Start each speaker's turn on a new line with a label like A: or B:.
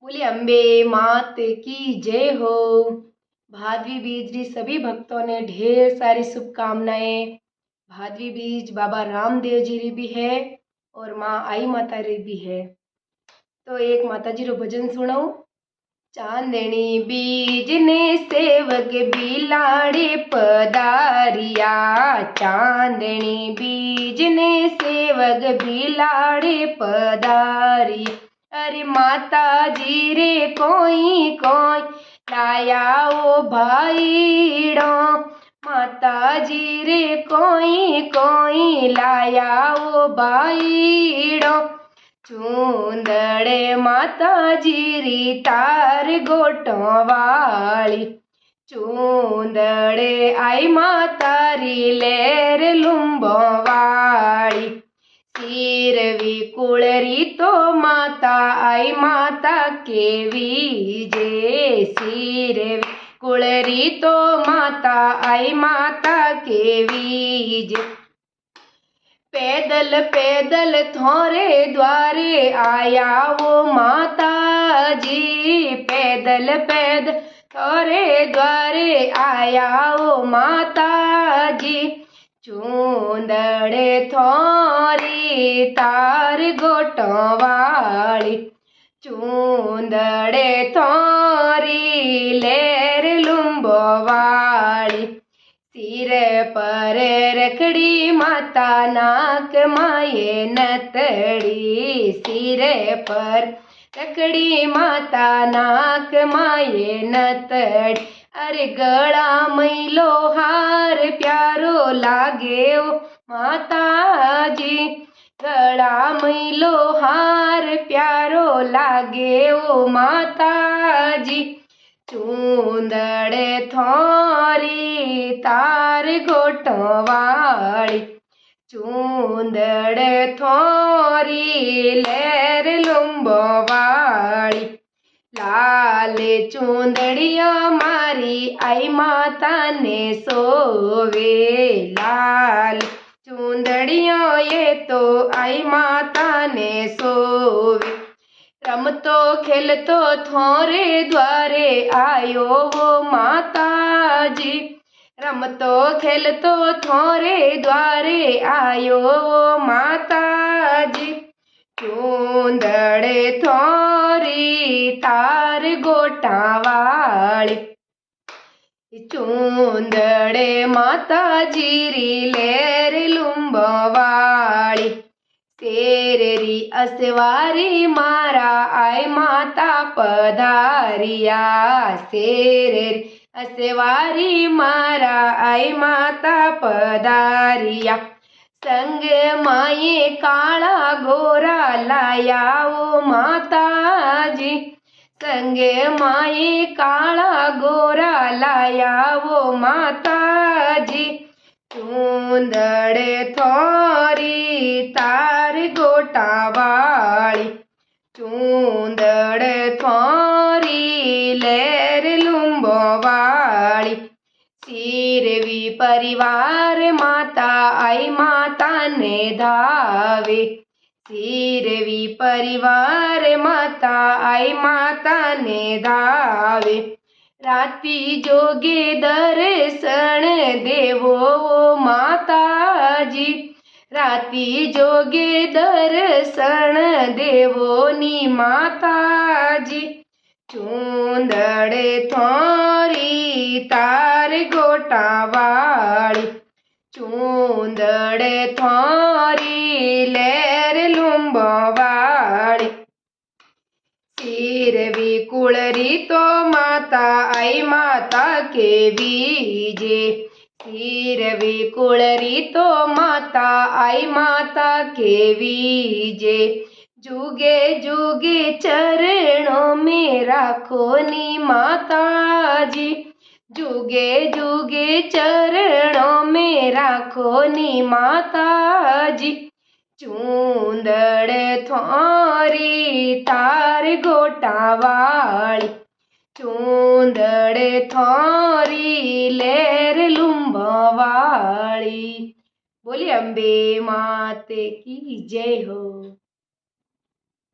A: बोली अम्बे मात की जय हो। भादवी बीज री सभी भक्तों ने ढेर सारी शुभकामनाएं। भादवी बीज बाबा रामदेव जी री भी है और माँ आई माता री भी है। तो एक माता जी रो भजन सुनाऊं। चांदनी बीज ने सेवक बिलाड़े पधारिया, चांदनी बीज ने सेवक बिलाड़े पधारी। अरे माता जी रे कोई कोई लाया ओ भाईड़ो, माता जी रे कोई कोई लाया ओ भाईड़ो। चूंदड़े माता जी री तार गोटों वाली, चूंदड़े आई माता री लेर लुम्बो वाली। सिरवी कुलरी तो माता आई माता केवी जे, सिरवी कुलरी तो माता आई माता केवी जे। पैदल पैदल थोरे द्वारे आया वो माता जी, पैदल पैदल थोरे द्वारे आया वो माता जी। चूंदड़े थोरी तार गोटों वाली, चूंदड़े थोरी लेर लुम्बो वाली। सिर पर रखड़ी माता नाक माये नतड़ी, सिर पर रखड़ी माता नाक माये नतड़ी। अरे गला मैलो हार प्यारो लागे ओ माता जी, गला मैलो हार प्यारो लागे ओ माता जी। चूंदड़े थोरी तार गोटों वाली, चूंदड़े थोरी लेर लुम्बो वाली। लाल चूंदड़िया मारी आई माता ने सोवे, लाल चूंदड़िया ये तो आई माता ने सोवे। रमतो खेलतो थोरे द्वारे आयो वो माता जी, रमतो खेलतो थोरे द्वारे आयो वो माता जी। चूंदड़े थोरी तार गोटा वाली, चूंदड़े माता जी री लेर लुम्बो वाली। तेरी असवारी मारा आई माता पधारिया, तेरी असवारी मारा आई माता पधारिया। संग माये काला गोरा लाया ओ माता जी, संग माये काला गोरा लाया वो माता जी। चूंदड़े थोरी तार गोटा वाली, चूंदड़े थोरी लेर लुम्बो वाली। सिरवी परिवार माता आई माता ने धावे, सिरवी परिवार माता आई माता ने धावे। राती जोगे दर्शन देवो माता जी, राती जोगे दर्शन देवो नी माता जी। चूंदड़े थोरी तार गोटा वाली, चूंदड़े थोरी लेर लुम्बो वाली। सिरवी कुलरी तो माता आई माता के बीजे, सिरवी कुलरी तो माता आई माता के बीजे। जुगे जुगे चरणों में राखो नी माता जी, जुगे जुगे चरणों में राखो नी माता जी। चूंदड़े थोरी तार गोटा वाली, चूंदड़े थोरी लेर लुम्बो वाली। बोली अम्बे माते की जय हो।